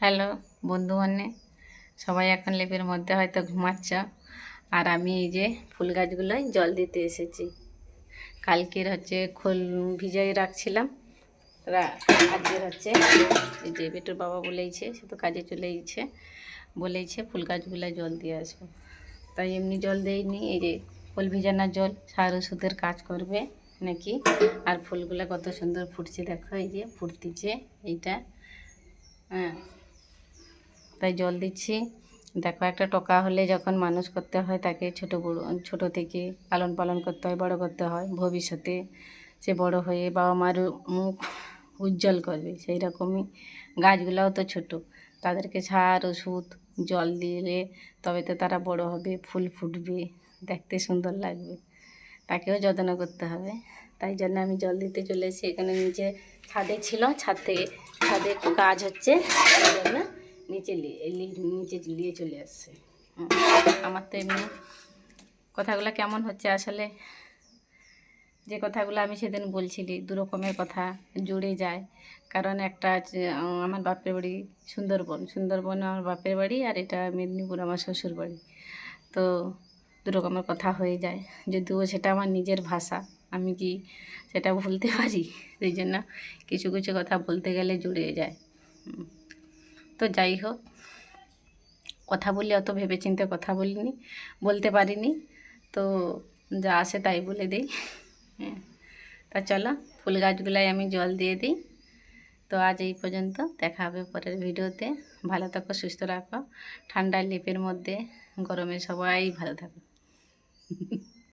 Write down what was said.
Hello বন্ধু সবাই এখন লেপের মধ্যে হয়তো ঘুমাচ্ছ। আর আমি এই যে ফুল গাছগুলোয় জল দিতে এসেছি। কালকের খোল ভিজাই রাখছিলাম। আজকের এই যে বেটুর বাবা বলেইছে, সে তো কাজে চলে গেছে, বলেইছে ফুল গাছগুলোয় জল দিয়ে আসবো। তাই এমনি জল দেইনি, এই যে ফুল ভিজানোর জল সার ওষুধের কাজ করবে নাকি। আর ফুলগুলো কত সুন্দর ফুটছে, দেখো এই যে ফুটতিছে এইটা। হ্যাঁ, তাই জল দিচ্ছি। দেখো, একটা টোকা হলে যখন মানুষ করতে হয় তাকে ছোট থেকে লালন পালন করতে হয়, বড় করতে হয়। ভবিষ্যতে সে বড় হয়ে বাবা মার মুখ উজ্জ্বল করবে। সেই রকমই গাছগুলোও তো ছোট, তাদেরকে সার ওষুধ জল দিলে তবে তো তারা বড় হবে, ফুল ফুটবে, দেখতে সুন্দর লাগবে। তাকেও যত্ন করতে হবে। তাই জন্য আমি জল দিতে চলে এসেছি। এখানে নিচে ছাদে ছিল, ছাদে একটু কাজ হচ্ছে, সেই জন্য নিচে নিয়ে চলে আসছে। আমার তো এমনি কথাগুলো কেমন হচ্ছে, আসলে যে কথাগুলো আমি সেদিন বলছিলি দু রকমের কথা জুড়ে যায়। কারণ একটা আমার বাপের বাড়ি সুন্দরবন আমার বাপের বাড়ি, আর এটা মেদিনীপুর আমার শ্বশুর বাড়ি। তো দু রকমের কথা হয়ে যায়, যদিও সেটা আমার নিজের ভাষা, আমি কি সেটা ভুলতে পারি? সেই জন্য কিছু কিছু কথা বলতে গেলে জুড়ে যায়। তো যাই হোক, কথা বলি, অত ভেবেচিন্তে কথা বলতে পারিনি, তো যা আসে তাই বলে দিই। হ্যাঁ, তা চলো ফুল গাছগুলাই আমি জল দিয়ে দিই। তো আজ এই পর্যন্ত, দেখা হবে পরের ভিডিওতে। ভালো থাকো, সুস্থ রাখো, ঠান্ডার লেপের মধ্যে, গরমে সবাই ভালো থাকো।